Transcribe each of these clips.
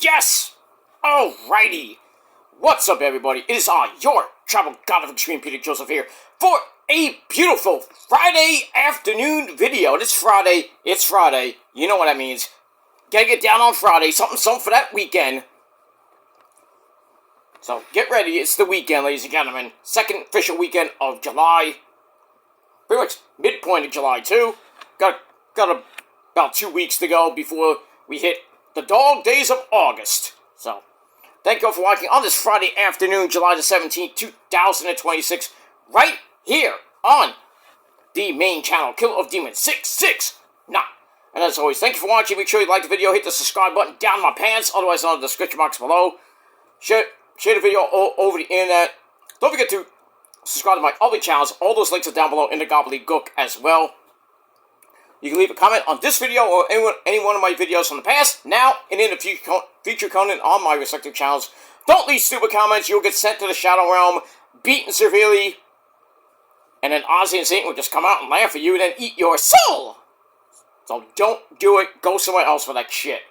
Yes! Alrighty! What's up, everybody? It is I, your travel god of extreme, Peter Joseph here, for a beautiful Friday afternoon video. It's Friday. You know what that means. Gotta get down on Friday. Something for that weekend. So, get ready. It's the weekend, ladies and gentlemen. Second official weekend of July. Pretty much midpoint of July, too. Got about 2 weeks to go before we hit the dog days of August. So, thank you all for watching on this Friday afternoon, July the 17th, 2026, right here on the main channel, Killer of Demons 669. And as always, thank you for watching. Make sure you like the video, hit the subscribe button down in my pants, otherwise on the description box below. Share the video all over the internet. Don't forget to subscribe to my other channels. All those links are down below in the gobbledygook as well. You can leave a comment on this video or any one of my videos from the past, now, and in the future content on my respective channels. Don't leave stupid comments. You'll get sent to the Shadow Realm, beaten severely, and then Ozzy and Satan will just come out and laugh at you and then eat your soul. So don't do it. Go somewhere else for that shit.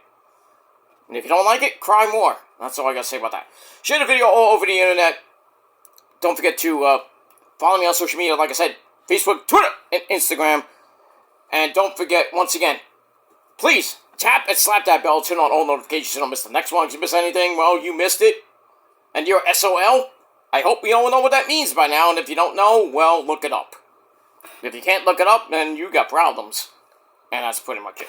And if you don't like it, cry more. That's all I gotta say about that. Share the video all over the internet. Don't forget to follow me on social media, like I said, Facebook, Twitter, and Instagram. And don't forget, once again, please tap and slap that bell, turn on all notifications so you don't miss the next one. If you miss anything, well, you missed it. And you're SOL. I hope we all know what that means by now. And if you don't know, well, look it up. If you can't look it up, then you got problems. And that's pretty much it.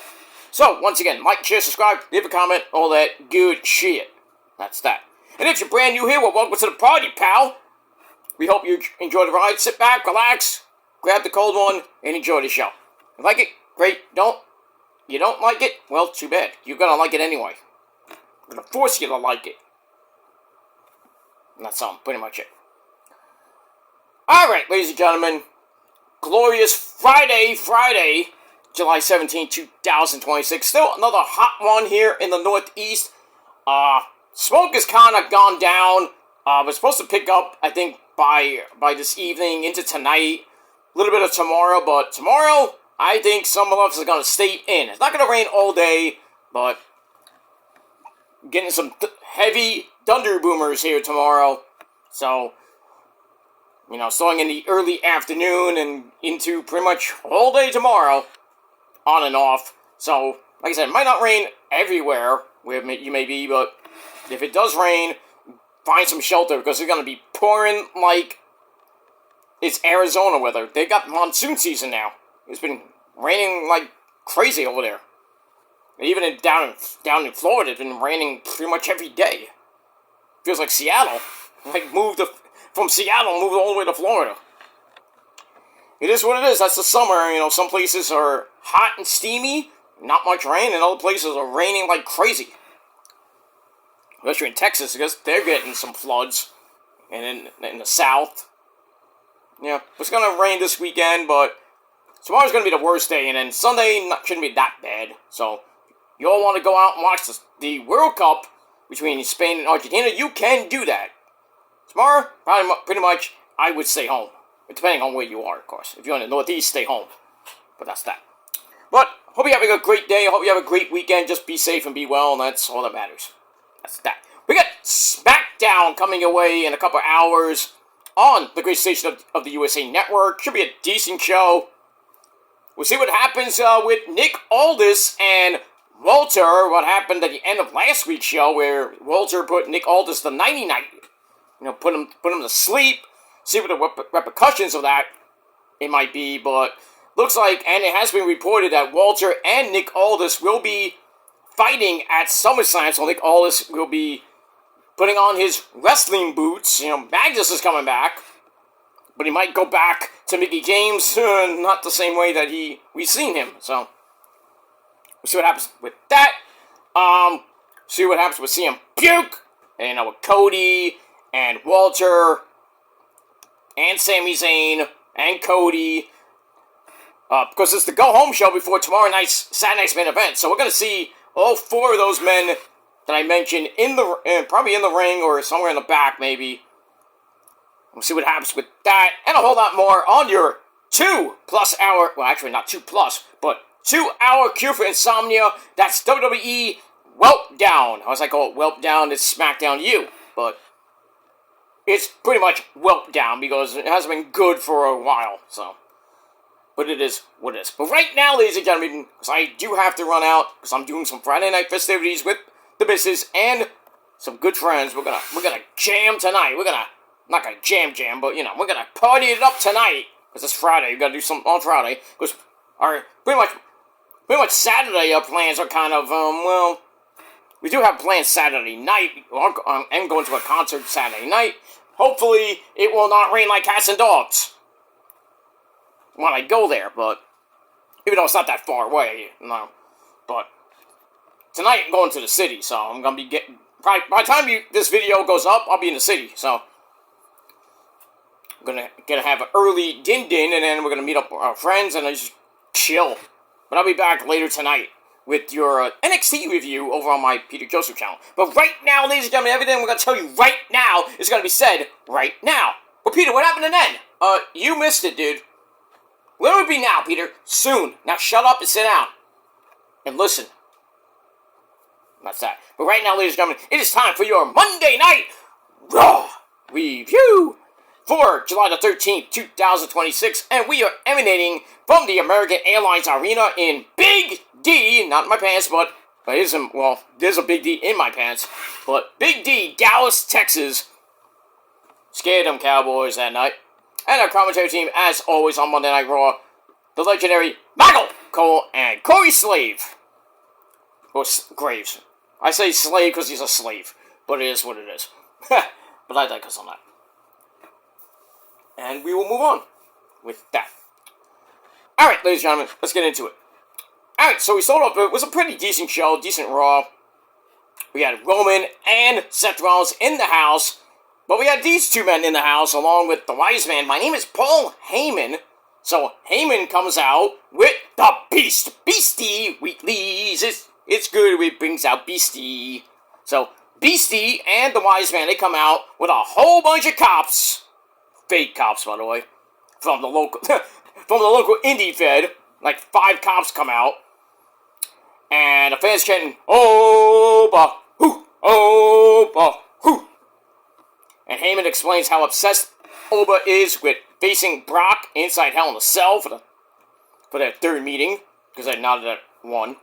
So, once again, like, share, subscribe, leave a comment, all that good shit. That's that. And if you're brand new here, well, welcome to the party, pal. We hope you enjoy the ride. Sit back, relax, grab the cold one, and enjoy the show. You like it? Great. You don't like it? Well, too bad. You're gonna like it anyway. I'm gonna force you to like it. And that's pretty much it. Alright, ladies and gentlemen. Glorious Friday, July 17, 2026. Still another hot one here in the Northeast. Smoke has kind of gone down. We're supposed to pick up, I think, by this evening into tonight. A little bit of tomorrow, but tomorrow, I think some of us are going to stay in. It's not going to rain all day, but getting some heavy thunder boomers here tomorrow. So, starting in the early afternoon and into pretty much all day tomorrow, on and off. So, like I said, it might not rain everywhere where you may be, but if it does rain, find some shelter because it's going to be pouring like it's Arizona weather. They got monsoon season now. It's been raining like crazy over there. And even down in Florida, it's been raining pretty much every day. Feels like Seattle. Like from Seattle, moved all the way to Florida. It is what it is. That's the summer. Some places are hot and steamy, not much rain, and other places are raining like crazy. Especially in Texas, because they're getting some floods. And in the south. Yeah, it's going to rain this weekend, but tomorrow's going to be the worst day, and then Sunday shouldn't be that bad. So, you all want to go out and watch the World Cup between Spain and Argentina, you can do that. Tomorrow, pretty much, I would stay home. Depending on where you are, of course. If you're in the Northeast, stay home. But that's that. But, hope you're having a great day. I hope you have a great weekend. Just be safe and be well, and that's all that matters. That's that. We got SmackDown coming away in a couple hours on the great station of the USA Network. Should be a decent show. We'll see what happens with Nick Aldis and Walter. What happened at the end of last week's show where Walter put Nick Aldis the nighty-night. Put him to sleep. See what the repercussions of that it might be. But looks like, and it has been reported that Walter and Nick Aldis will be fighting at SummerSlam. So Nick Aldis will be putting on his wrestling boots. Magnus is coming back. But he might go back to Mickey James, not the same way that we've seen him. So, we'll see what happens with that. See what happens with CM Punk, and with Cody, and Walter, and Sami Zayn, and Cody. Because it's the go-home show before tomorrow night's Saturday night's main event. So we're going to see all four of those men that I mentioned probably in the ring or somewhere in the back, maybe. We'll see what happens with that, and a whole lot more on your 2+ hour, well, actually not 2+, but 2 hour cure for insomnia. That's WWE Whelp Down. As I call it, Whelp Down, it's SmackDown U. But it's pretty much Whelp Down because it hasn't been good for a while, so. But it is what it is. But right now, ladies and gentlemen, because I do have to run out, because I'm doing some Friday night festivities with the missus and some good friends. We're gonna jam tonight. Not gonna jam, but we're gonna party it up tonight. Because it's Friday. We gotta do something on Friday. Because our pretty much Saturday plans are kind of we do have plans Saturday night. I'm going to a concert Saturday night. Hopefully, it will not rain like cats and dogs when I go there, but even though it's not that far away, but tonight I'm going to the city, so I'm gonna be getting. By the time this video goes up, I'll be in the city, so I'm gonna have an early din, and then we're gonna meet up with our friends and just chill. But I'll be back later tonight with your NXT review over on my Peter Joseph channel. But right now, ladies and gentlemen, everything we're gonna tell you right now is gonna be said right now. But Peter, what happened to then? You missed it, dude. Where would it be now, Peter? Soon. Now shut up and sit down. And listen. That's that. But right now, ladies and gentlemen, it is time for your Monday Night Raw review for July the 13th, 2026. And we are emanating from the American Airlines Arena in Big D, not in my pants, but there's a Big D in my pants. But Big D, Dallas, Texas. Scared them Cowboys that night. And our commentary team, as always, on Monday Night Raw, the legendary Michael Cole and Corey Slave. Or Graves. I say slave because he's a slave, but it is what it is. But I digress on that. And we will move on with that. Alright, ladies and gentlemen, let's get into it. Alright, so we started off, it was a pretty decent show, decent Raw. We had Roman and Seth Rollins in the house. But we had these two men in the house, along with the wise man. My name is Paul Heyman. So Heyman comes out with the Beastie Weeklies. It's good when it brings out Beastie. So Beastie and the wise man, they come out with a whole bunch of cops, fake cops, by the way, from the local indie fed. Like 5 cops come out, and the fans chanting, "Oba, hoo, Oba, hoo." And Heyman explains how obsessed Oba is with facing Brock inside Hell in a Cell for their third meeting, because they nodded at 1.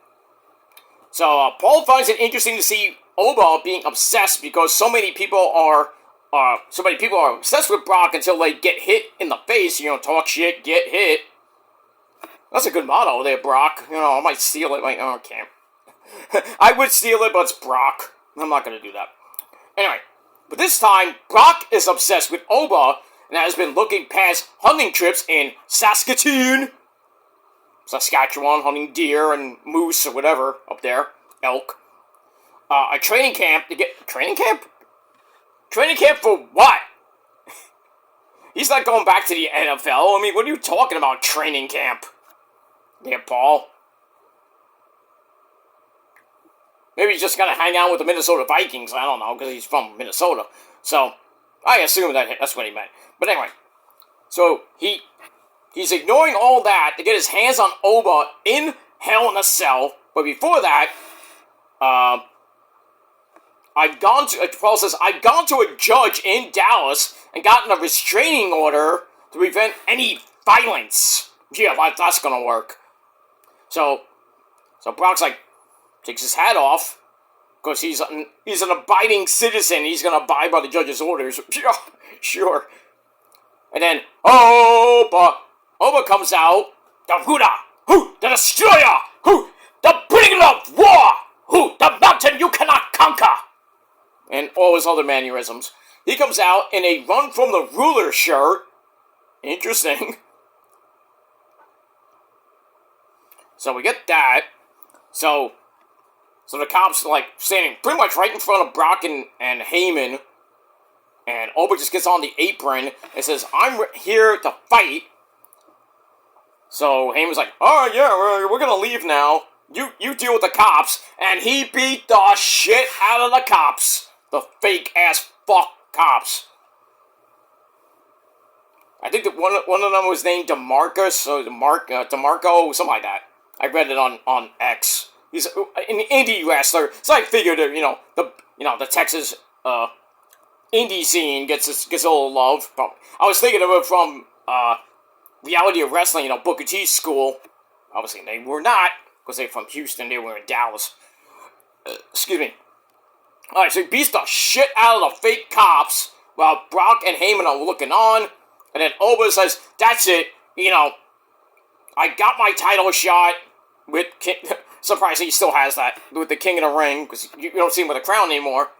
So Paul finds it interesting to see Oba being obsessed because so many people are obsessed with Brock until they get hit in the face. Talk shit, get hit. That's a good motto there, Brock. I might steal it. I can't. I would steal it, but it's Brock. I'm not gonna do that. Anyway. But this time, Brock is obsessed with Oba and has been looking past hunting trips in Saskatoon, hunting deer and moose or whatever up there, elk. A training camp to get... Training camp? Training camp for what? He's not going back to the NFL. I mean, what are you talking about, training camp? Yeah, Paul. Maybe he's just gonna hang out with the Minnesota Vikings, I don't know, because he's from Minnesota. So, I assume that's what he meant. But anyway, so he's ignoring all that to get his hands on Oba in Hell in a Cell. But before that, Paul says, I've gone to a judge in Dallas and gotten a restraining order to prevent any violence. Yeah, that's gonna work. So Brock's like, takes his hat off, because he's an abiding citizen. He's going to abide by the judge's orders. Yeah, sure. And then, Oba comes out, the Huda, who, the destroyer, who, the bringer of war, who, the mountain you cannot conquer, and all his other mannerisms. He comes out in a Run from the Ruler shirt. Interesting. So we get that. So the cops are, standing pretty much right in front of Brock and Heyman. And Oba just gets on the apron and says, I'm here to fight. So Heyman's like, oh, yeah, we're going to leave now. You deal with the cops. And he beat the shit out of the cops. The fake-ass fuck cops. I think that one of them was named DeMarcus, or DeMarco, something like that. I read it on X. He's an indie wrestler, so I figured the Texas indie scene gets a little love. But I was thinking of it from Reality of Wrestling, Booker T's school. Obviously, they were not, because they're from Houston. They were in Dallas. Excuse me. Alright, so he beats the shit out of the fake cops while Brock and Heyman are looking on. And then Oba says, that's it. I got my title shot with King. Surprisingly, he still has that with the King of the Ring, because you don't see him with a crown anymore.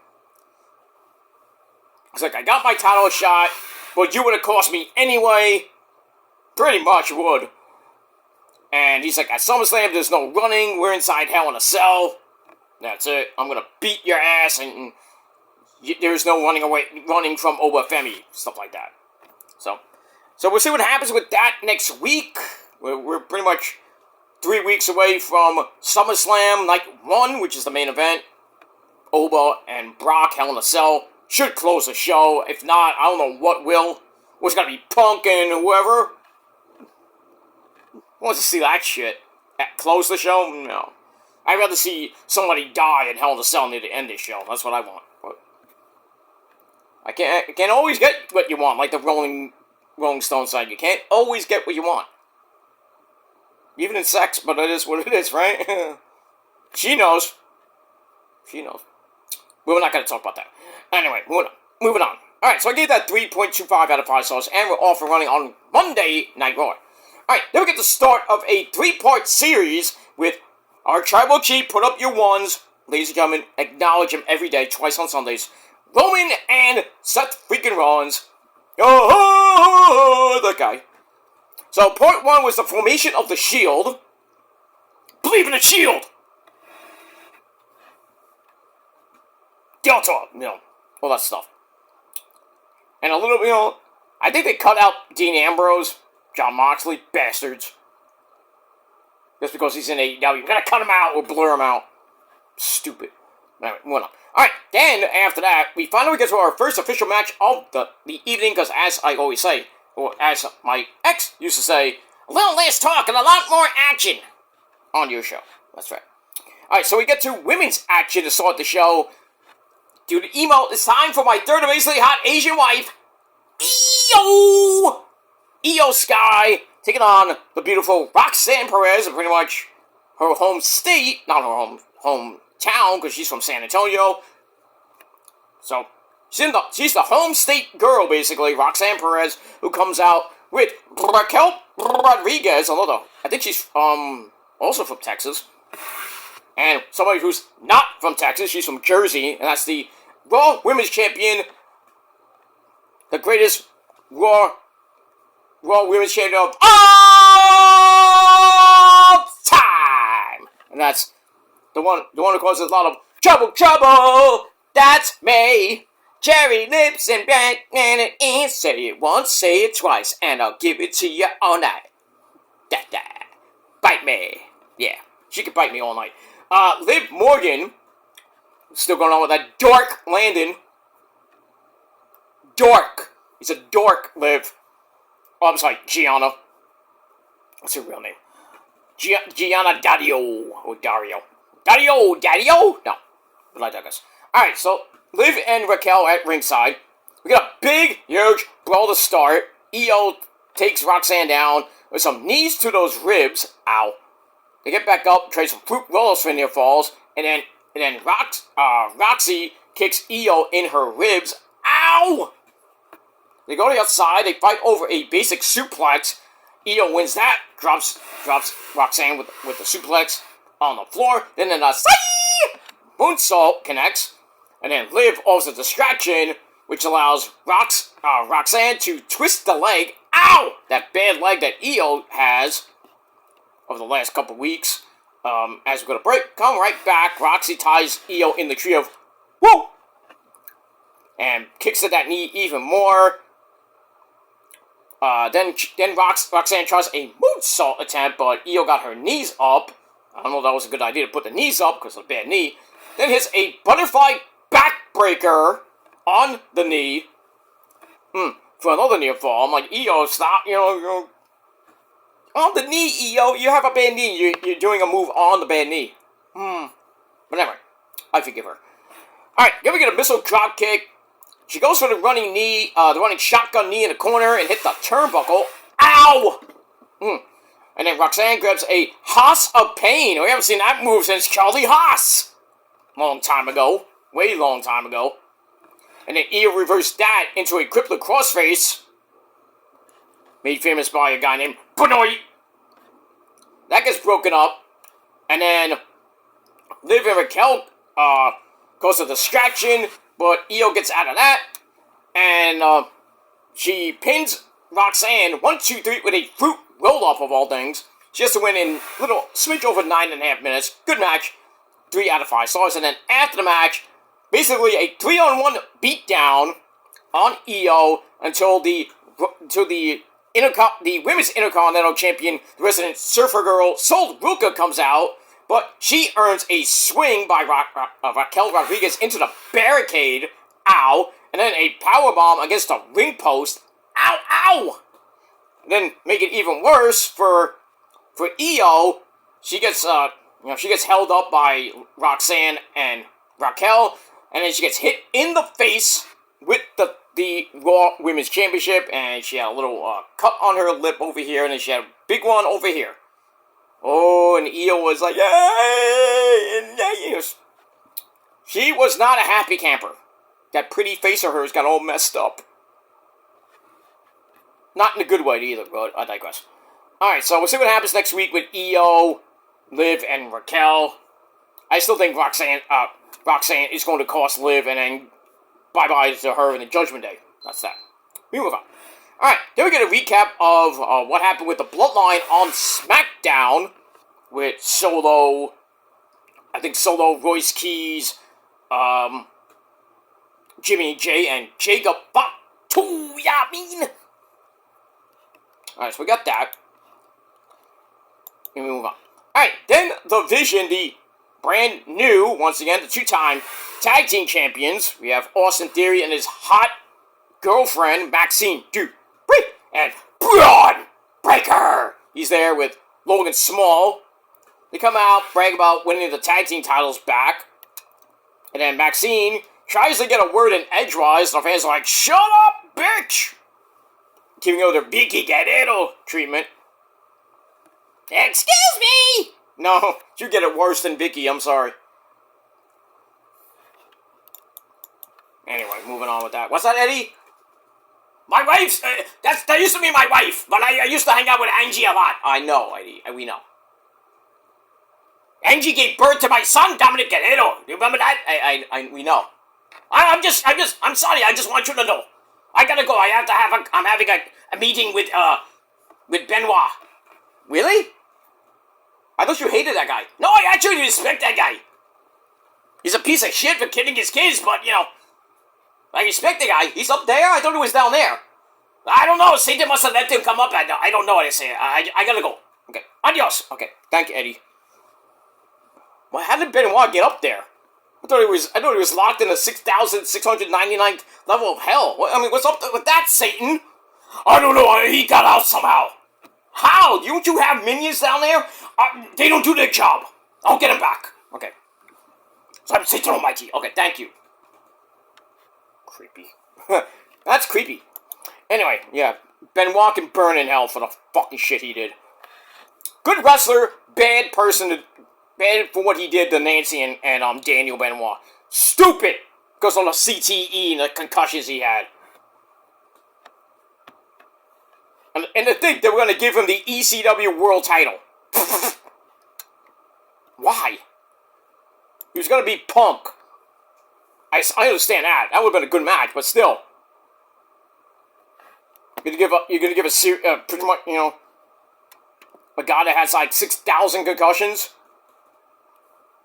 He's like, I got my title shot, but you would have cost me anyway. Pretty much would. And he's like, at SummerSlam, there's no running. We're inside Hell in a Cell. That's it. I'm gonna beat your ass, and there's no running from Oba Femi. Stuff like that. So we'll see what happens with that next week. We're pretty much 3 weeks away from SummerSlam Night 1, which is the main event. Oba and Brock, Hell in a Cell, should close the show. If not, I don't know what will. What's gonna be Punk and whoever? Who wants to see that shit? Close the show? No. I'd rather see somebody die in Hell in a Cell near the end of the show. That's what I want. But I can't always get what you want, like the Rolling Stone side. You can't always get what you want. Even in sex, but it is what it is, right? She knows. We're not going to talk about that. Anyway, moving on. Alright, so I gave that 3.25 out of 5 stars, and we're off and running on Monday Night Raw. Alright, then we get the start of a 3-part series with our Tribal Chief. Put up your ones, ladies and gentlemen. Acknowledge him every day, twice on Sundays. Roman and Seth freaking Rollins. Oh, that guy. So, part 1 was the formation of the Shield. Believe in the Shield! Delta, all that stuff. And a little, I think they cut out Dean Ambrose, Jon Moxley, bastards. Just because he's in AEW. You gotta cut him out or blur him out. Stupid. Anyway, moving on. Alright, then, after that, we finally get to our first official match of the evening, because as I always say, or as my ex used to say, a little less talk and a lot more action on your show. That's right. Alright, so we get to women's action to start the show. Due to emo, it's time for my third amazingly hot Asian wife, Io Sky, taking on the beautiful Roxanne Perez, in pretty much her home state, not her hometown, because she's from San Antonio. So, she's the home state girl, basically, Roxanne Perez, who comes out with Raquel Rodriguez, I think she's also from Texas. And somebody who's not from Texas, she's from Jersey, and that's the Raw Women's Champion, the greatest Raw Women's Champion of all time! And that's the one who causes a lot of trouble! That's me! Cherry lips and black and say it once, say it twice, and I'll give it to you all night. Bite me. Yeah, she can bite me all night. Liv Morgan, still going on with that dork Landon. Dork. He's a dork, Liv. Oh, I'm sorry, Gianna. What's her real name? Gianna Dario. Or Dario. Dario? No. But I digress. Alright, so Liv and Raquel at ringside. We got a big, huge brawl to start. Io takes Roxanne down with some knees to those ribs. Ow. They get back up, trade some fruit rollers for near falls, and then Roxy kicks Io in her ribs. Ow! They go to the outside, they fight over a basic suplex. Io wins that, drops Roxanne with the suplex on the floor. Then a moonsault connects, and then Liv offers a distraction, which allows Roxanne to twist the leg. Ow! That bad leg that Io has over the last couple weeks. As we're going to break, come right back. Roxy ties Io in the tree of woo! And kicks at that knee even more. Then Roxanne tries a moonsault attempt, but Io got her knees up. I don't know if that was a good idea to put the knees up because of a bad knee. Then hits a butterfly backbreaker on the knee. For another near fall. I'm like, Io, stop, on the knee, Io. You have a bad knee. You're doing a move on the bad knee. But anyway, I forgive her. Alright, then we get a missile drop kick. She goes for the running knee, the running shotgun knee in the corner and hit the turnbuckle. Ow! And then Roxanne grabs a Haas of Pain. We haven't seen that move since Charlie Haas. Long time ago. Way long time ago. And then Io reversed that into a crippler crossface. Made famous by a guy named Benoit. That gets broken up. And then Liv and Raquel goes to distraction. But Io gets out of that. And she pins Roxanne 1, 2, 3 with a fruit roll-up of all things. She has to win in little switch over 9.5 minutes. Good match. 3 out of 5 stars. And then after the match, basically a 3-on-1 beatdown on Io until the women's Intercontinental Champion, the resident Surfer Girl, Sol Ruca, comes out. But she earns a swing by Raquel Rodriguez into the barricade. Ow. And then a powerbomb against the ring post. Ow, ow. And then make it even worse for Io. She gets held up by Roxanne and Raquel. And then she gets hit in the face with the Raw Women's Championship. And she had a little cut on her lip over here. And then she had a big one over here. Oh, and Io was like, yay! And yay! She was not a happy camper. That pretty face of hers got all messed up. Not in a good way either, but I digress. Alright, so we'll see what happens next week with Io, Liv, and Raquel. I still think Roxanne is going to cost Liv, and then bye-bye to her in the Judgment Day. That's that. We move on. Alright, then we get a recap of what happened with the Bloodline on SmackDown with Solo, Royce Keys, Jimmy J, and Jacob Fatu-Yamin. Alright, so we got that. And we move on. Alright, then The Vision, the brand new, once again, the 2-time tag team champions. We have Austin Theory and his hot girlfriend, Maxine Dupree, and Braun Breaker. He's there with Logan Small. They come out, brag about winning the tag team titles back. And then Maxine tries to get a word in edgewise, and the fans are like, shut up, bitch! Giving her their Vicky Guerrero treatment. Excuse me! No, you get it worse than Vicky, I'm sorry. Anyway, moving on with that. What's that, Eddie? My wife's, that used to be my wife, but I used to hang out with Angie a lot. I know, Eddie, we know. Angie gave birth to my son, Dominic Guerrero. Do you remember that? We know. I'm sorry, I just want you to know. I gotta go, I'm having a meeting with Benoit. Really? I thought you hated that guy. No, I actually respect that guy. He's a piece of shit for killing his kids, but, I respect the guy. He's up there? I thought he was down there. I don't know, Satan must have let him come up. I don't know what I say. I gotta go. Okay, adios. Okay, thank you, Eddie. Well, how did Benoit get up there? I thought he was locked in the 6,699th level of hell. What's up with that, Satan? I don't know. He got out somehow. How? Don't you have minions down there? They don't do their job. I'll get him back. Okay. So I'm Satan Almighty. Okay, thank you. Creepy. That's creepy. Anyway, yeah. Benoit can burn in hell for the fucking shit he did. Good wrestler, bad person, bad for what he did to Nancy and Daniel Benoit. Stupid! Because on the CTE and the concussions he had. And to think they were going to give him the ECW World title. Why? He was going to be Punk. I understand that. That would have been a good match, but still. You're going to give a pretty much, a guy that has like 6,000 concussions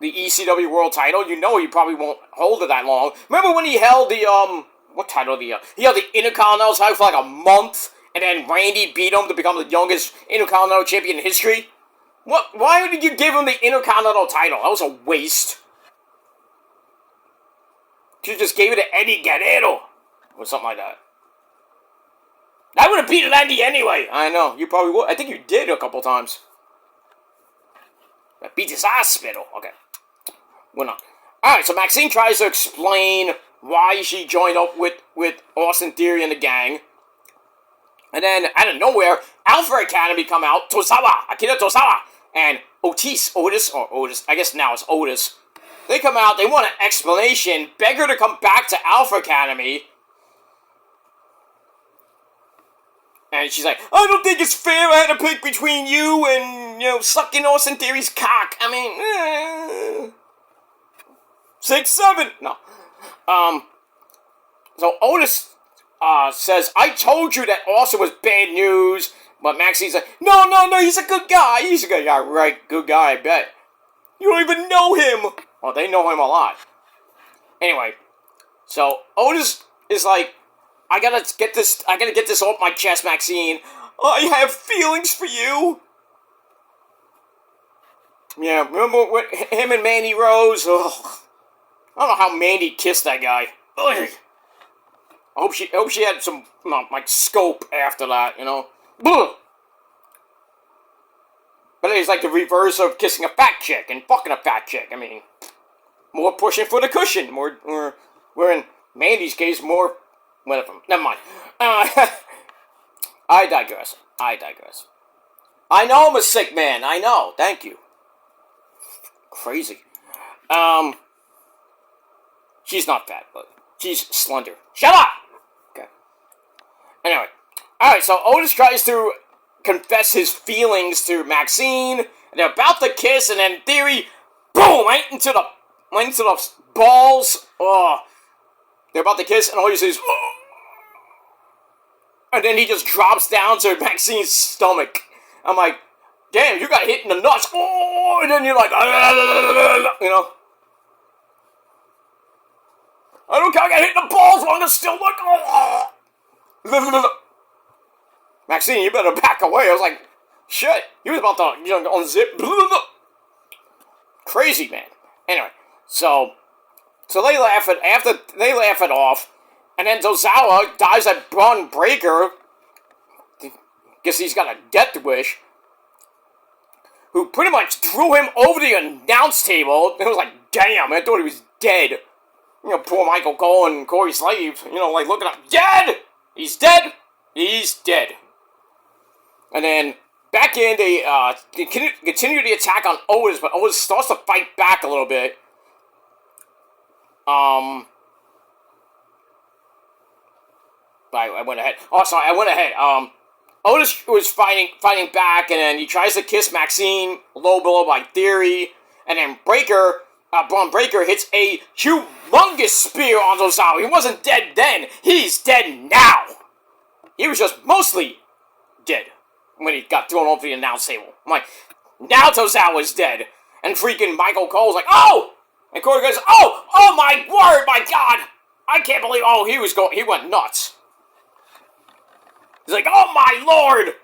the ECW World title. You know he probably won't hold it that long. Remember when he held the, what title? He held the Intercontinental title for like a month, and then Randy beat him to become the youngest Intercontinental champion in history? What? Why did you give him the Intercontinental title? That was a waste. You just gave it to Eddie Guerrero. Or something like that. I would have beaten Andy anyway. I know. You probably would. I think you did a couple times. I beat his ass, Spittle. Okay. Went on. Alright, so Maxine tries to explain why she joined up with Austin Theory and the gang. And then, out of nowhere, Alpha Academy come out, Akira Tozawa, and Otis, I guess now it's Otis. They come out, they want an explanation, beg her to come back to Alpha Academy. And she's like, I don't think it's fair I had to pick between you and, sucking Austin Theory's cock. I mean, 6, 7. No. So Otis says, I told you that Austin was bad news. But Maxine's like, no, he's a good guy. He's a good guy, right? Good guy, I bet. You don't even know him. Well, they know him a lot. Anyway, so Otis is like, I gotta get this off my chest, Maxine. I have feelings for you. Yeah, remember what him and Mandy Rose? Ugh. I don't know how Mandy kissed that guy. Ugh. I hope she had some scope after that, Blah. But it's like the reverse of kissing a fat chick and fucking a fat chick. I mean, more pushing for the cushion. More where in Mandy's case, more. Whatever. Never mind. I digress. I know I'm a sick man. I know. Thank you. Crazy. She's not fat, but she's slender. Shut up! Okay. Anyway. Alright, so Otis tries to confess his feelings to Maxine, and they're about to kiss, and then Theory, boom, went into the balls. Oh. They're about to kiss, and all you see is, oh. And then he just drops down to Maxine's stomach. I'm like, damn, you got hit in the nuts. Oh, and then you're like, I don't care, I got hit in the balls, I'm still like, oh. Maxine, you better back away. I was like, shit, he was about to, unzip. Crazy, man. Anyway, so they laugh it off. And then Tozawa dies at Braun Breaker. Guess he's got a death wish. Who pretty much threw him over the announce table. It was like, damn, I thought he was dead. Poor Michael Cole and Corey Slave. Looking up, dead! He's dead! He's dead. And then, back in, they continue the attack on Otis, but Otis starts to fight back a little bit. I went ahead. Oh, sorry, I went ahead. Otis was fighting back, and then he tries to kiss Maxine, low blow by Theory, and then Braun Breaker hits a humongous spear on Tozawa. He wasn't dead then. He's dead now. He was just mostly dead when he got thrown over the announce table. I'm like, now Tozawa's dead. And freaking Michael Cole's like, oh! And Corey goes, oh my word, my God! I can't believe, he went nuts. He's like, oh my lord! He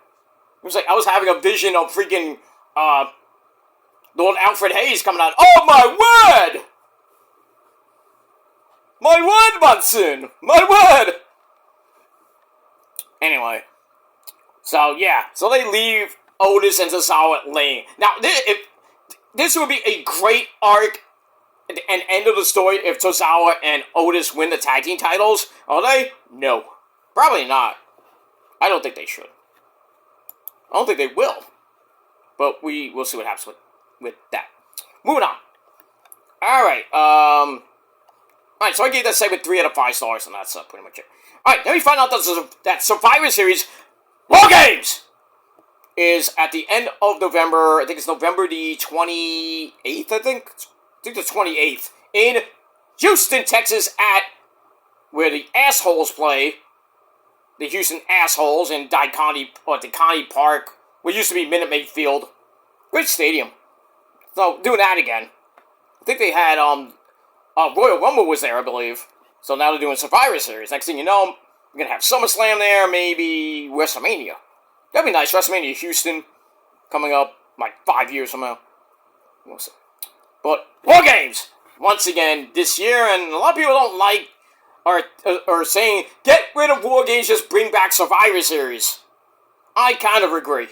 was like, I was having a vision of freaking, Lord Alfred Hayes coming out. Oh my word! My word, Bunsen! My word! Anyway. So, yeah. So they leave Otis and Tozawa laying. Now, this would be a great arc and end of the story if Tozawa and Otis win the tag team titles. Are they? No. Probably not. I don't think they should. I don't think they will. But we'll see what happens with that. Moving on. Alright, Alright, so I gave that segment 3 out of 5 stars, and that's pretty much it. Alright, then we find out that Survivor Series War Games is at the end of November. I think it's November the 28th, I think the 28th. In Houston, Texas, at where the assholes play. The Houston Assholes in DeConnie Park, what used to be Minute Maid Field. Great stadium. So, doing that again. I think they had, Royal Rumble was there, I believe. So now they're doing Survivor Series. Next thing you know, we're going to have SummerSlam there, maybe WrestleMania. That'd be nice, WrestleMania Houston, coming up, 5 years from now. We'll see. But, War Games! Once again, this year, and a lot of people don't like are saying, get rid of War Games, just bring back Survivor Series. I kind of agree.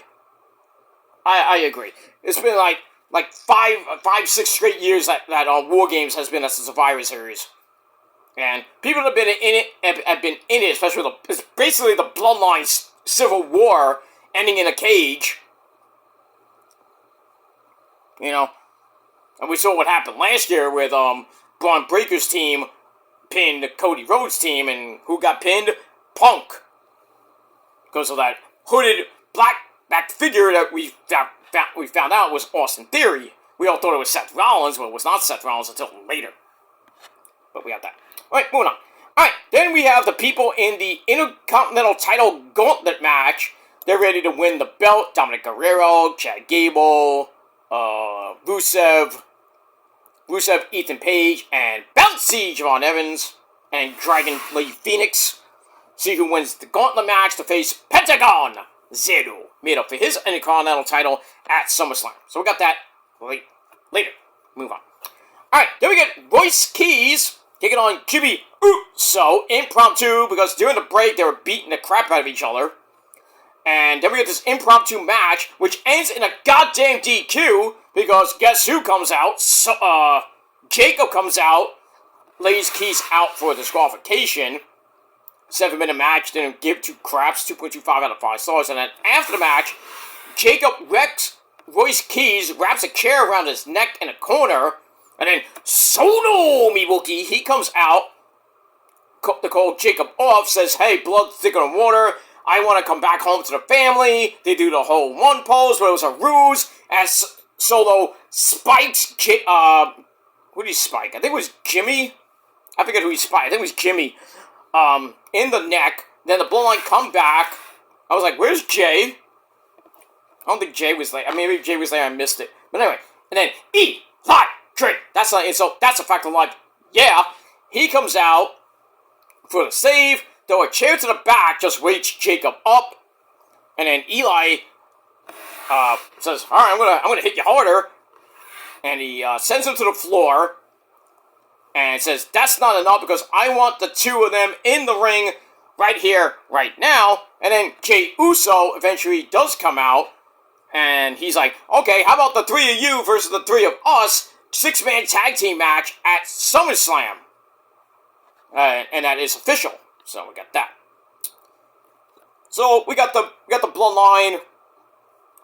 I agree. It's been like 6 straight years that War Games has been a Survivor Series. And people that have been in it have been in it, especially it's basically the Bloodline Civil War ending in a cage. You know, and we saw what happened last year with Braun Breaker's team pinned Cody Rhodes' team, and who got pinned? Punk. Because of that hooded black figure that we found out was Austin Theory. We all thought it was Seth Rollins, but it was not Seth Rollins until later. But we got that. Alright, moving on. Alright, then we have the people in the Intercontinental title gauntlet match. They're ready to win the belt. Dominic Guerrero, Chad Gable, Rusev, Ethan Page, and Bouncy Javon Evans, and Dragon Lee Phoenix. See who wins the gauntlet match to face Pentagon Zero, made up for his Intercontinental title at SummerSlam. So we got that later. Move on. Alright, then we get Royce Keys taking on Jimmy Uso, impromptu, because during the break they were beating the crap out of each other. And then we get this impromptu match, which ends in a goddamn DQ, because guess who comes out? Jacob comes out, lays Keys out for disqualification. 7-minute match, didn't give 2 craps, 2.25 out of 5 stars. And then after the match, Jacob wrecks Royce Keys, wraps a chair around his neck in a corner, and then Solo Miwuki, he comes out to call Jacob off, says, hey, blood thicker than water, I want to come back home to the family. They do the whole one pose, but it was a ruse, as Solo spikes, who did he spike? I think it was Jimmy. I forget who he spiked. I think it was Jimmy. In the neck. Then the Bloodline come back. I was like, where's Jay? I don't think Jay was there. I mean, maybe Jay was there, I missed it. But anyway, and then Eli Drake. That's not an insult. That's a fact of life. Yeah, he comes out for the save. Throw a chair to the back, just wakes Jacob up. And then Eli says, alright, I'm gonna hit you harder. And he sends him to the floor. And says, that's not enough because I want the 2 of them in the ring right here, right now. And then Jey Uso eventually does come out. And he's like, okay, how about the 3 of you versus the 3 of us? 6-man tag team match at SummerSlam. And that is official. So we got that. So we got the Bloodline.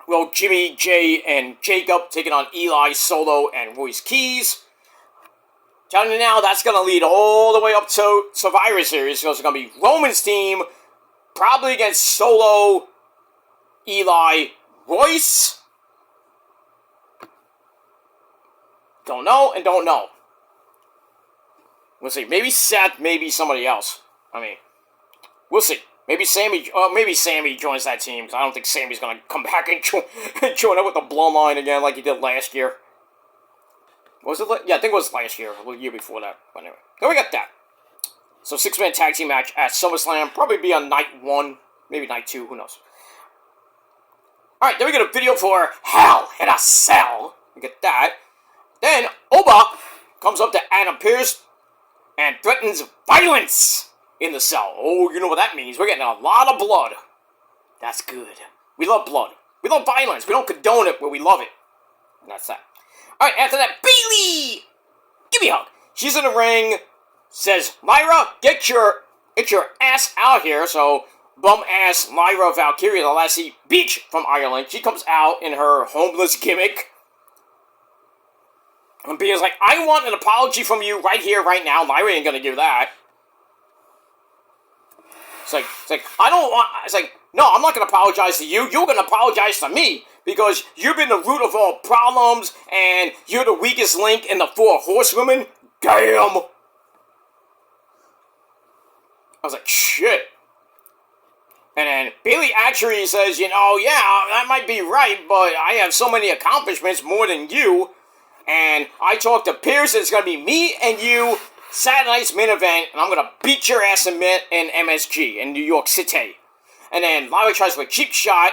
Well, Jimmy, Jay, and Jacob taking on Eli, Solo, and Royce Keys. Telling you now, that's going to lead all the way up to Survivor Series. So it's going to be Roman's team, probably against Solo, Eli, Royce. Don't know and don't know. We'll see. Maybe Seth, maybe somebody else. I mean, we'll see. Maybe Sammy joins that team, because I don't think Sammy's going to come back and join up with the Bloodline again like he did last year. Was it? Yeah, I think it was last year, or the year before that. But anyway, then we got that. So 6-man tag team match at SummerSlam, probably be on night 1, maybe night 2, who knows. Alright, then we get a video for Hell in a Cell. We get that. Then Oba comes up to Adam Pearce and threatens violence in the cell. Oh, you know what that means. We're getting a lot of blood. That's good. We love blood. We love violence. We don't condone it, but we love it. And that's that. Alright, after that, Bayley! Give me a hug. She's in the ring, says, Lyra, get your ass out here. So, bum-ass Lyra Valkyria, the Lassie Beach from Ireland, she comes out in her homeless gimmick. And Bia's like, I want an apology from you right here, right now. Lyra ain't gonna give that. It's like, I don't want, it's like, no, I'm not gonna apologize to you. You're gonna apologize to me. Because you've been the root of all problems, and you're the weakest link in the 4 horsewomen? Damn! I was like, shit. And then Bayley actually says, yeah, that might be right, but I have so many accomplishments more than you. And I talked to Pearce, and it's going to be me and you, Saturday night's main event, and I'm going to beat your ass in MSG, in New York City. And then Lyra tries for a cheap shot.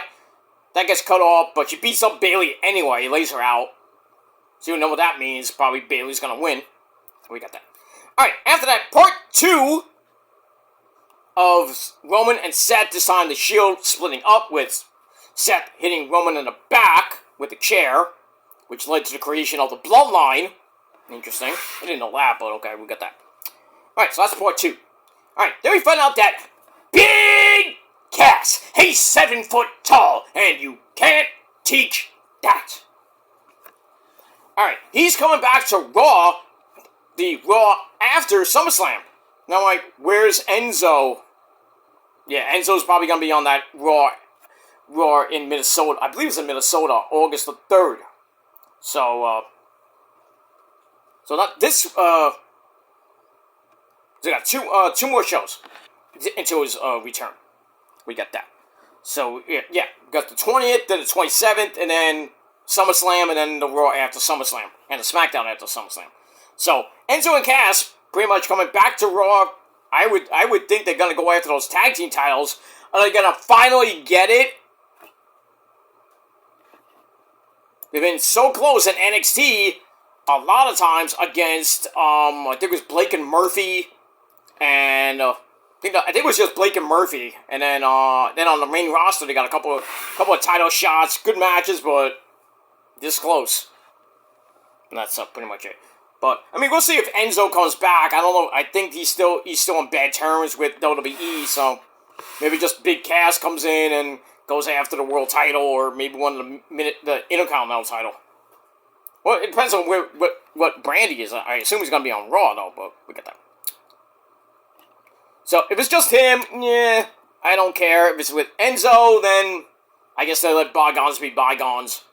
That gets cut off, but she beats up Bayley anyway, lays her out. So you know what that means. Probably Bayley's gonna win. We got that. Alright, after that, part 2 of Roman and Seth, this time the Shield splitting up with Seth hitting Roman in the back with the chair. which led to the creation of the Bloodline. Interesting. I didn't know that, but okay, we got that. Alright, so that's part 2. Alright, then we find out that Big Cass, he's 7 foot tall, and you can't teach that. Alright, he's coming back to Raw, the Raw after SummerSlam. Now I'm like, where's Enzo? Yeah, Enzo's probably going to be on that Raw in Minnesota. I believe it's in Minnesota, August the 3rd. So not this, so we got two more shows until his return. We got that. So, yeah, we got the 20th, then the 27th, and then SummerSlam, and then the Raw after SummerSlam, and the SmackDown after SummerSlam. So, Enzo and Cass pretty much coming back to Raw. I would think they're going to go after those tag team titles. Are they going to finally get it? They've been so close in NXT a lot of times against, I think it was Blake and Murphy, and I think it was just Blake and Murphy, and then on the main roster they got a couple of title shots, good matches, but this close. And that's pretty much it. But I mean, we'll see if Enzo comes back. I don't know. I think he's still on bad terms with WWE, so maybe just Big Cass comes in and goes after the world title, or maybe the Intercontinental title. Well, it depends on what brand he is. I assume he's going to be on Raw, though, but we get that. So, if it's just him, yeah, I don't care. If it's with Enzo, then I guess they let bygones be bygones.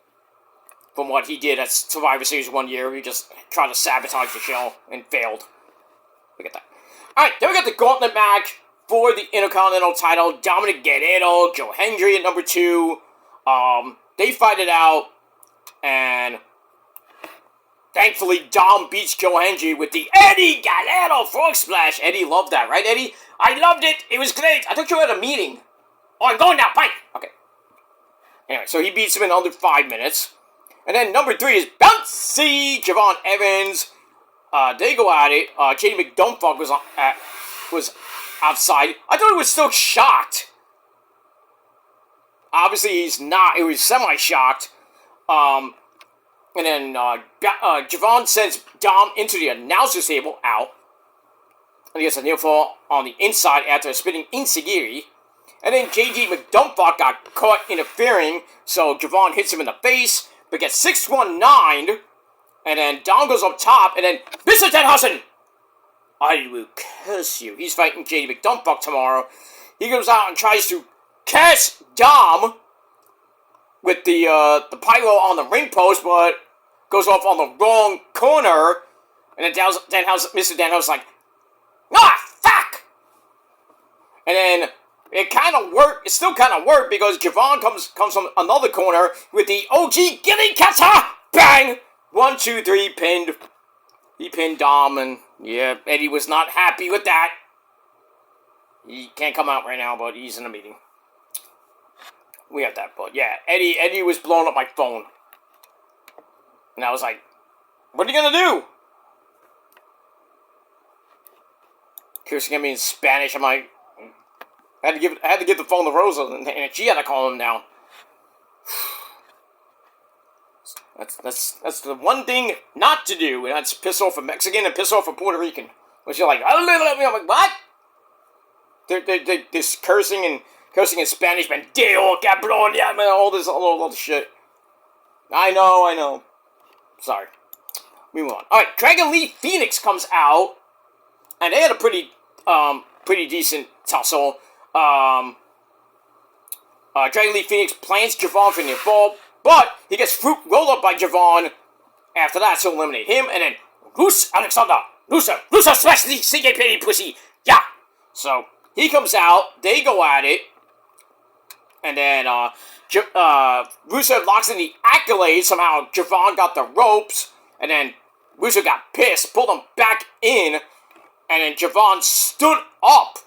From what he did at Survivor Series 1 year, he just tried to sabotage the show and failed. We get that. Alright, then we got the gauntlet match for the Intercontinental title. Dominic Guerrero, Joe Hendry at number 2. They fight it out, and thankfully, Dom beats Joe Hendry with the Eddie Guerrero frog splash. Eddie loved that, right, Eddie? I loved it. It was great. I thought you were at a meeting. Oh, I'm going now. Bye. Okay. Anyway, so he beats him in under 5 minutes. And then number 3 is Bouncy Javon Evans. They go at it. JD McDumpfuck was outside. I thought he was still shocked. Obviously, he's not. He was semi-shocked. And then Javon sends Dom into the announcer's table, out. And he gets a near fall on the inside after a spinning enziguri. And then JD McDumpfuck got caught interfering, so Javon hits him in the face, but gets 619. And then Dom goes up top, and then Mr. Danhausen, I will curse you. He's fighting JD McDumpfuck tomorrow. He goes out and tries to catch Dom with the pyro on the ring post, but goes off on the wrong corner, and then Mr. Danhausen's like, fuck! And then it kind of worked. It still kind of worked because Javon comes from another corner with the OG Gilly Kata! Bang! 1, 2, 3, pinned. He pinned Dom, and yeah, Eddie was not happy with that. He can't come out right now, but he's in a meeting. We have that, but yeah, Eddie was blowing up my phone. And I was like, what are you gonna do? Cursing at me in Spanish. I'm like, I had to give the phone to Rosa, and she had to calm him down. That's the one thing not to do, and that's piss off a Mexican and piss off a Puerto Rican. Which you're like, I'm like, what? They're this cursing in Spanish, man. Deo, cabrón, yeah, man, all this shit. I know. Sorry. We move on. Alright, Dragon Lee Phoenix comes out, and they had a pretty decent tussle. Dragon Lee Phoenix plants Javon for the fall, but he gets fruit rolled up by Javon after that to eliminate him, and then Rus Alexander, Russo smash the CJ pussy, yeah! So, he comes out, they go at it, and then, Russo locks in the accolades. Somehow Javon got the ropes, and then Russo got pissed, pulled him back in, and then Javon stood up,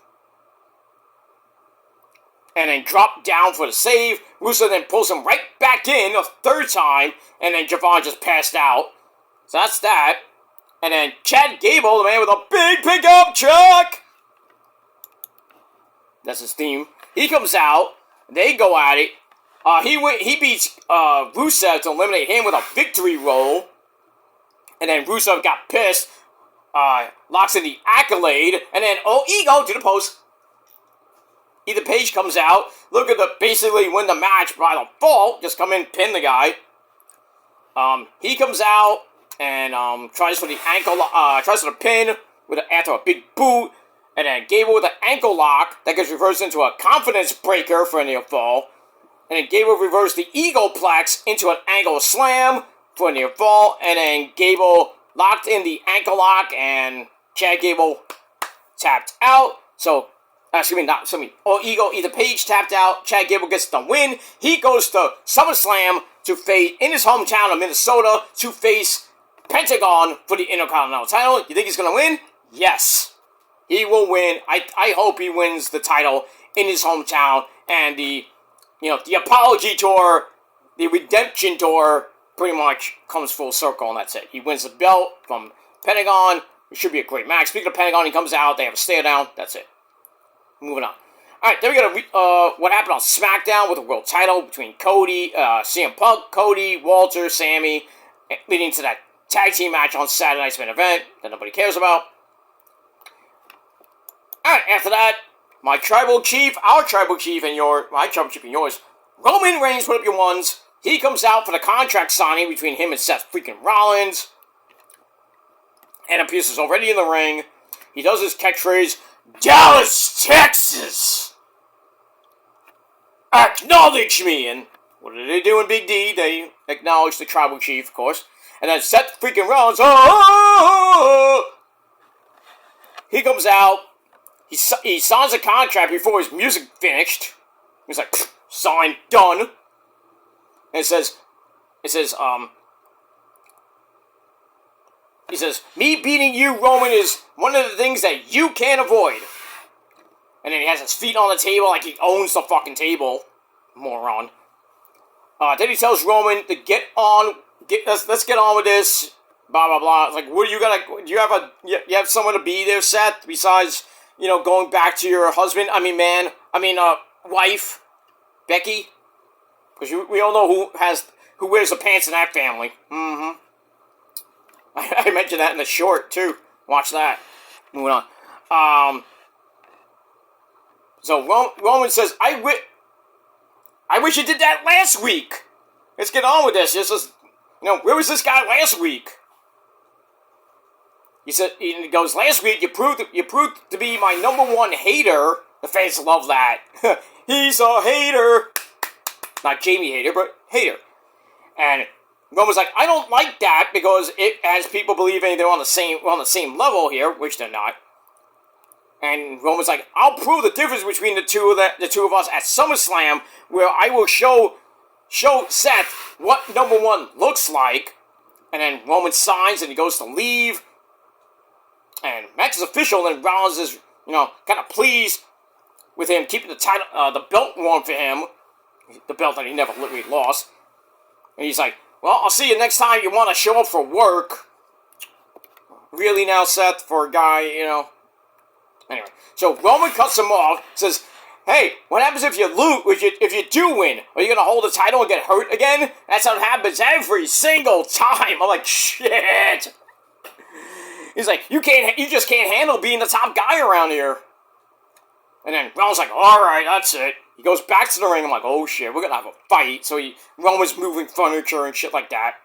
and then dropped down for the save. Russo then pulls him right back in a third time, and then Javon just passed out. So that's that. And then Chad Gable, the man with a big pickup truck, that's his theme. He comes out. They go at it. He beats Rusev to eliminate him with a victory roll. And then Rusev got pissed. Locks in the accolade. And then, Ego to the post. Ethan Page comes out. Look at the basically win the match by default. Just come in, pin the guy. He comes out and tries for the pin after a big boot. And then Gable with an ankle lock that gets reversed into a confidence breaker for a near fall. And then Gable reversed the Egoplex into an ankle slam for a near fall. And then Gable locked in the ankle lock and Chad Gable tapped out. Ethan Page tapped out. Chad Gable gets the win. He goes to SummerSlam to face in his hometown of Minnesota to face Pentagon for the Intercontinental title. You think he's going to win? Yes. He will win. I hope he wins the title in his hometown. And the apology tour, the redemption tour, pretty much comes full circle, and that's it. He wins the belt from Pentagon. It should be a great match. Speaking of Pentagon, he comes out. They have a stare down. That's it. Moving on. All right, then we got what happened on SmackDown with the world title between Cody, CM Punk, Cody, Walter, Sammy, leading to that tag team match on Saturday night's main event that nobody cares about. Alright, after that, our tribal chief and yours, Roman Reigns, put up your ones. He comes out for the contract signing between him and Seth freaking Rollins. Adam Pearce is already in the ring. He does his catchphrase, Dallas, Texas! Acknowledge me! And what did they do in Big D? They acknowledged the tribal chief, of course. And then Seth freaking Rollins, he comes out. He signs a contract before his music finished. He's like, signed, done. And he says, me beating you, Roman, is one of the things that you can't avoid. And then he has his feet on the table like he owns the fucking table. Moron. Then he tells Roman to let's get on with this. Blah, blah, blah. It's like, what are you gonna, do you have someone to be there, Seth, besides, going back to your husband? Wife, Becky? Because we all know who wears the pants in that family. Mm-hmm. I mentioned that in the short, too. Watch that. Moving on. So Roman says, I wish you did that last week. Let's get on with this. Where was this guy last week? He goes, last week you proved to be my number one hater. The fans love that. He's a hater. Not Jamie Hater, but hater. And Roman's like, I don't like that because it has people believing they're on the same level here, which they're not. And Roman's like, I'll prove the difference between the two of us at SummerSlam, where I will show Seth what number one looks like. And then Roman signs and he goes to leave. And match is official, and Rollins is, kind of pleased with him keeping the belt warm for him. The belt that he never literally lost. And he's like, well, I'll see you next time you want to show up for work. Really now, Seth, for a guy, Anyway, so Roman cuts him off, says, hey, what happens if you lose, if you do win? Are you going to hold the title and get hurt again? That's how it happens every single time. I'm like, shit. He's like, you just can't handle being the top guy around here. And then Roman's like, alright, that's it. He goes back to the ring. I'm like, oh shit, we're gonna have a fight. So Roman's moving furniture and shit like that.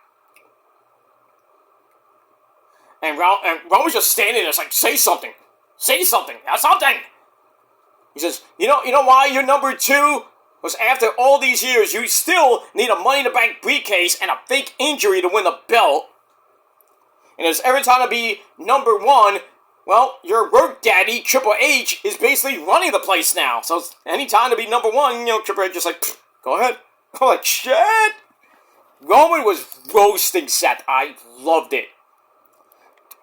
And Roman's just standing there, it's like, say something. Say something. That's something. He says, you know why you're number two? Because after all these years, you still need a Money in the Bank briefcase and a fake injury to win the belt. And it's every time to be number one, well, your work daddy, Triple H, is basically running the place now. So it's any time to be number one, Triple H just like, go ahead. I'm like, shit. Roman was roasting Seth. I loved it.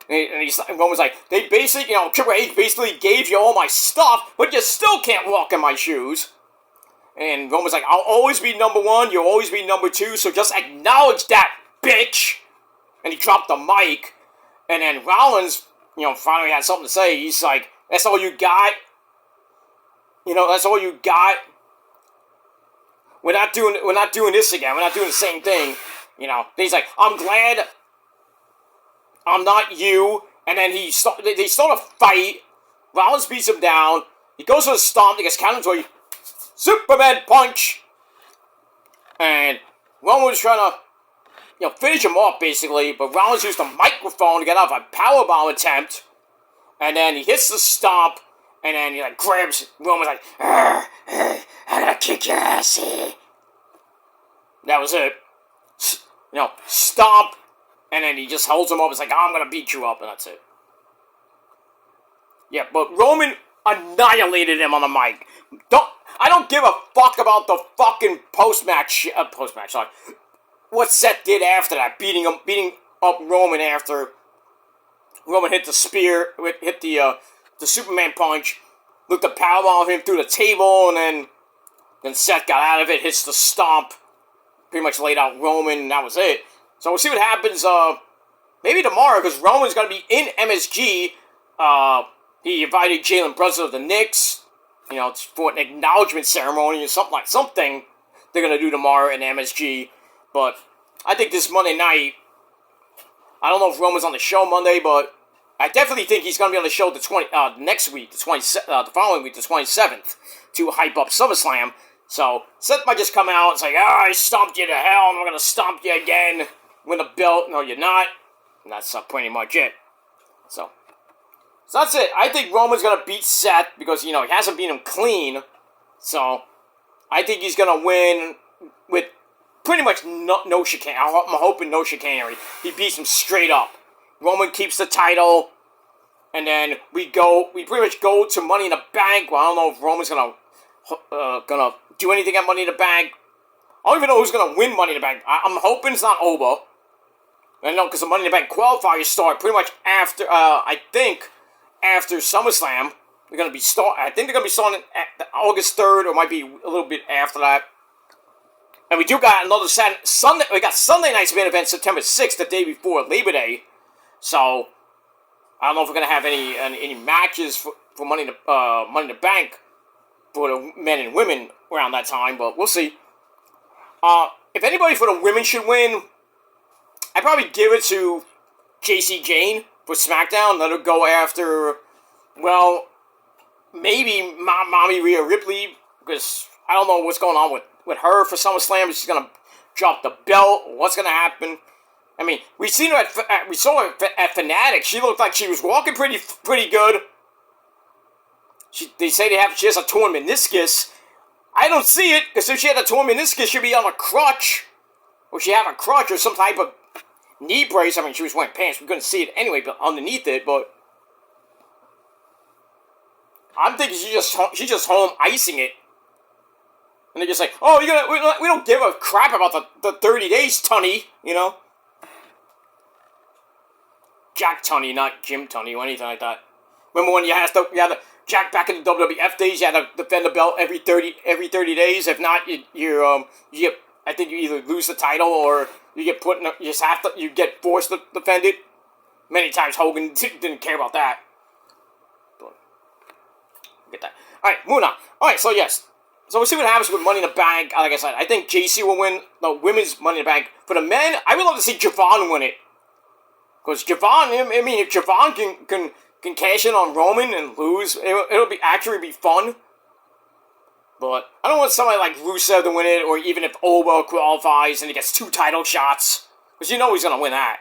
And Roman's like, they basically, Triple H basically gave you all my stuff, but you still can't walk in my shoes. And Roman's like, I'll always be number one, you'll always be number two, so just acknowledge that, bitch. And he dropped the mic, and then Rollins, finally had something to say. He's like, that's all you got? That's all you got? we're not doing this again. We're not doing the same thing. You know, he's like, I'm glad I'm not you. And then they start a fight. Rollins beats him down. He goes for the stomp. He gets counted to a Superman punch. And Roman was trying to, finish him off, basically. But Rollins used the microphone to get off a powerbomb attempt. And then he hits the stomp. And then he, grabs Roman's like, I'm gonna kick your ass. That was it. Stomp. And then he just holds him up. It's like, I'm gonna beat you up. And that's it. Yeah, but Roman annihilated him on the mic. I don't give a fuck about the fucking post-match, sorry. What Seth did after that, beating up Roman after Roman hit the spear, hit the Superman punch, looked at powerbomb him through the table, and then Seth got out of it, hits the stomp, pretty much laid out Roman, and that was it. So we'll see what happens, maybe tomorrow, because Roman's gonna be in MSG. He invited Jalen Brunson of the Knicks, for an acknowledgement ceremony or something they're going to do tomorrow in MSG. But I think this Monday night, I don't know if Roman's on the show Monday, but I definitely think he's going to be on the show next week, the following week, the 27th, to hype up SummerSlam. So Seth might just come out and say, I stomped you to hell, and I'm going to stomp you again, win the belt. No, you're not. And that's pretty much it. So that's it. I think Roman's going to beat Seth because, he hasn't beat him clean. So I think he's going to win with pretty much no chicane. I'm hoping no chicanery. He beats him straight up. Roman keeps the title. And then we pretty much go to Money in the Bank. Well, I don't know if Roman's going to do anything at Money in the Bank. I don't even know who's going to win Money in the Bank. I'm hoping it's not Oba. I know because the Money in the Bank qualifiers start pretty much after, after SummerSlam. I think they're going to be starting at August 3rd, or might be a little bit after that. And we do got another Sunday. We got Sunday night's main event, September 6th, the day before Labor Day. So I don't know if we're going to have any matches for Money in the Bank for the men and women around that time, but we'll see. If anybody for the women should win, I'd probably give it to JC Jane for SmackDown. Let her go after, well, maybe Mommy Rhea Ripley, because I don't know what's going on with her for SummerSlam. She's going to drop the belt. What's going to happen? I mean, we saw her at Fanatic. She looked like she was walking pretty good. They say she has a torn meniscus. I don't see it, because if she had a torn meniscus, she'd be on a crutch. Or she had a crutch or some type of knee brace. I mean, she was wearing pants. We couldn't see it anyway, but underneath it, but I'm thinking she's just home icing it. And they're just like, oh, we don't give a crap about the 30 days, Tunney, Jack Tunney, not Jim Tunney or anything like that. Remember when you had to Jack back in the WWF days, you had to defend the belt every 30 days. If not, I think you either lose the title or you get you get forced to defend it. Many times Hogan didn't care about that. But, get that. Alright, moving on. Alright, so yes. So we'll see what happens with Money in the Bank. Like I said, I think JC will win the women's Money in the Bank. For the men, I would love to see Javon win it. Because Javon, I mean, if Javon can cash in on Roman and lose, it'll actually be fun. But I don't want somebody like Rusev to win it, or even if Oba qualifies and he gets 2 title shots. Because he's going to win that.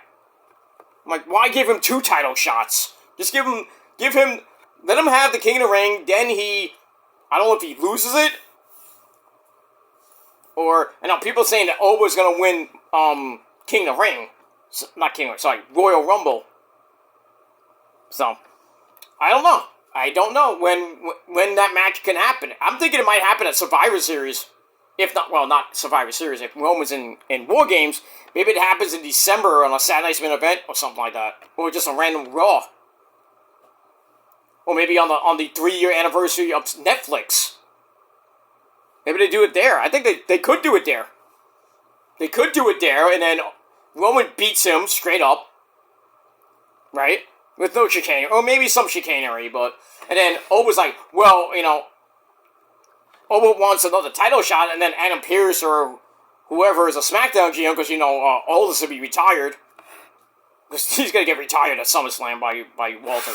I'm like, why give him 2 title shots? Just let him have the King of the Ring, then I don't know if he loses it. And now people saying that Oba's going to win King of the Ring. Not King of the Ring, sorry, Royal Rumble. So, I don't know when that match can happen. I'm thinking it might happen at Survivor Series. If not, well, not Survivor Series. If Roman's in War Games, maybe it happens in December on a Saturday Night's Main Event or something like that. Or just a random Raw. Or maybe on the 3-year anniversary of Netflix. Maybe they do it there. I think they could do it there. They could do it there, and then Roman beats him straight up. Right? With no chicanery. Or maybe some chicanery, but... And then Oba's like, well, Oba wants another title shot, and then Adam Pearce or whoever is a SmackDown GM, because, Aldis will be retired. Because he's going to get retired at SummerSlam by Walter.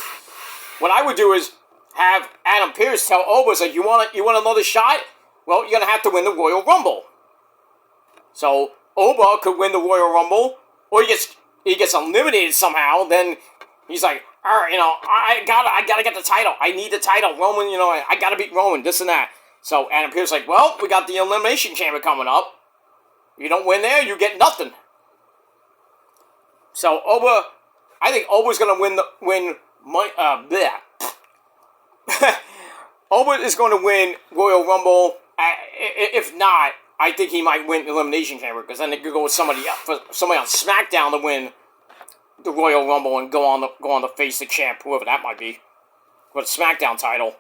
What I would do is have Adam Pearce tell Oba, like, you want another shot? Well, you're going to have to win the Royal Rumble. So, Oba could win the Royal Rumble, or he gets eliminated somehow, then he's like, all right, I gotta get the title. I need the title. Roman, I gotta beat Roman, this and that. So, Adam Pearce like, well, we got the Elimination Chamber coming up. You don't win there, you get nothing. So, I think Oba's gonna win Oba is going to win Royal Rumble. If not, I think he might win Elimination Chamber, because then they could go with somebody on SmackDown to win the Royal Rumble and go on to face the champ, whoever that might be, with a SmackDown title.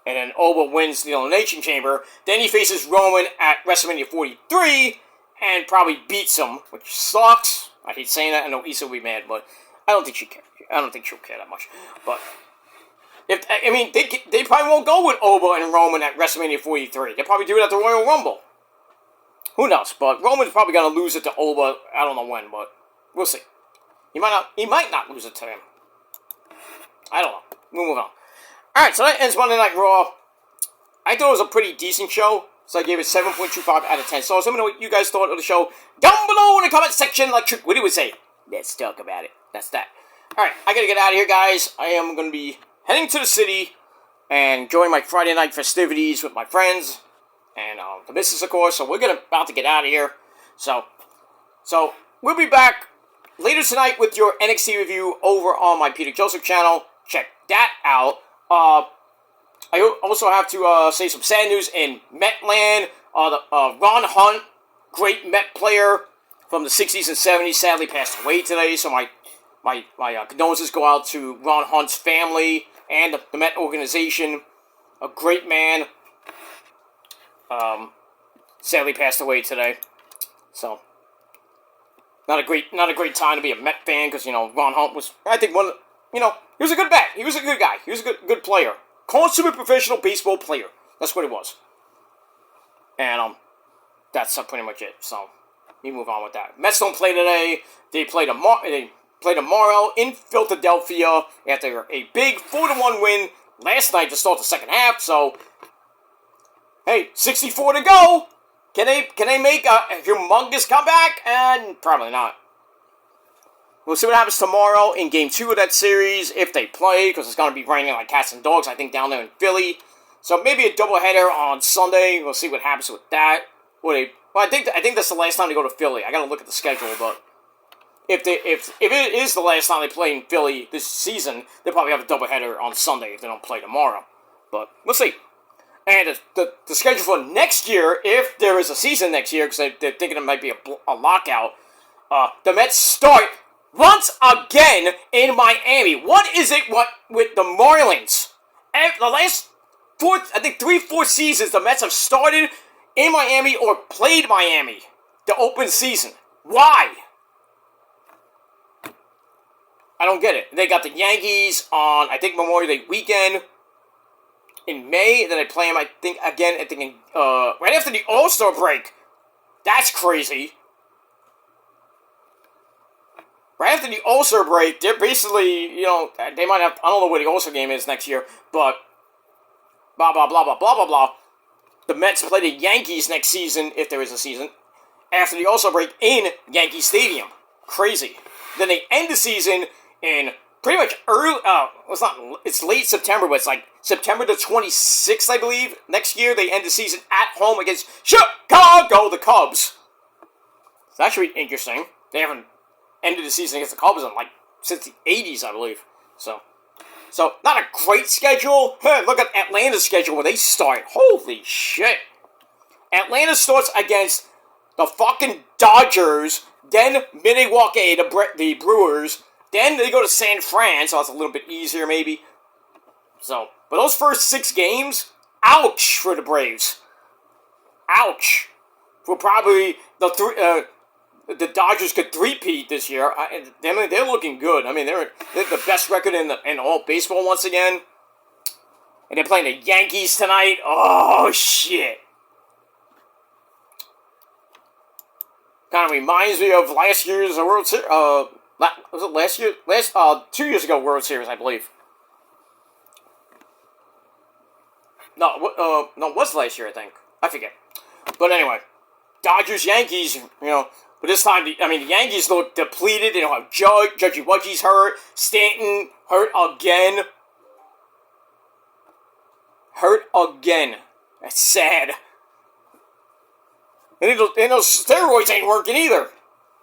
And then Oba wins the Elimination Chamber. Then he faces Roman at WrestleMania 43 and probably beats him, which sucks. I hate saying that. I know Issa will be mad, but I don't think she cares. I don't think she'll care that much. But they probably won't go with Oba and Roman at WrestleMania 43. They'll probably do it at the Royal Rumble. Who knows? But Roman's probably gonna lose it to Oba. I don't know when, but we'll see. He might not lose it to him. I don't know. We'll move on. Alright, so that ends Monday Night Raw. I thought it was a pretty decent show, so I gave it 7.25 out of 10 stars. Let me know what you guys thought of the show down below in the comment section. Like Trick Woody would say, let's talk about it. That's that. Alright, I gotta get out of here, guys. I am gonna be heading to the city and enjoying my Friday night festivities with my friends and the missus, of course. So we're about to get out of here. So we'll be back later tonight with your NXT review over on my Peter Joseph channel. Check that out. I also have to say some sad news in Metland. Ron Hunt, great Met player from the 60s and 70s, sadly passed away today. So my condolences go out to Ron Hunt's family and the Met organization. A great man. Sadly passed away today. So not a great time to be a Met fan, because Ron Hunt was, I think, he was a good bat. He was a good guy. He was a good player. Consummate professional baseball player. That's what he was. And that's pretty much it. So we move on with that. Mets don't play today. They play tomorrow in Philadelphia after a big 4-1 win last night to start the second half. So hey, 64 to go. Can they make a humongous comeback? And probably not. We'll see what happens tomorrow in Game 2 of that series, if they play, because it's going to be raining like cats and dogs, I think, down there in Philly. So maybe a doubleheader on Sunday. We'll see what happens with that. I think that's the last time they go to Philly. I got to look at the schedule, but if it is the last time they play in Philly this season, they'll probably have a doubleheader on Sunday if they don't play tomorrow. But we'll see. And the schedule for next year, if there is a season next year, because they're thinking it might be a lockout, the Mets start once again in Miami. What is it with the Marlins? And the last 3-4 seasons, the Mets have started in Miami or played Miami to open season. Why? I don't get it. They got the Yankees on, I think, Memorial Day weekend in May. Then they play them, I think, again, right after the All-Star break. That's crazy. Right after the All-Star break, they're basically, they might have, I don't know where the All-Star game is next year, but blah, blah, blah, blah, blah, blah, blah. The Mets play the Yankees next season, if there is a season, after the All-Star break in Yankee Stadium. Crazy. Then they end the season in pretty much it's late September, but it's like September the 26th, I believe. Next year, they end the season at home against Chicago, the Cubs. So that should be interesting. They haven't ended the season against the Cubs since the 80s, I believe. So not a great schedule. Look at Atlanta's schedule when they start. Holy shit. Atlanta starts against the fucking Dodgers, then Milwaukee, the Brewers, then they go to San Fran, so that's a little bit easier maybe. So, but those first 6 games, ouch for the Braves. Ouch. For probably the Dodgers could three-peat this year. They're looking good. I mean, they're the best record in all baseball once again. And they're playing the Yankees tonight. Oh, shit. Kind of reminds me of last year's World Series. Was it last year? 2 years ago World Series, I believe. No, it was last year, I think. I forget. But anyway, Dodgers-Yankees, but this time, the Yankees look depleted. They don't have Judgy Wudgy's hurt. Stanton hurt again. That's sad. And those steroids ain't working either.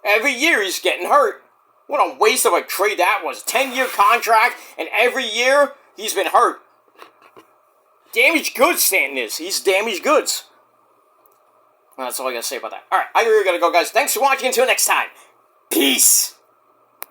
Every year he's getting hurt. What a waste of a trade that was. 10-year contract, and every year he's been hurt. Damaged goods, Stanton is. He's damaged goods. Well, that's all I gotta say about that. Alright, I really gotta go, guys. Thanks for watching. Until next time. Peace.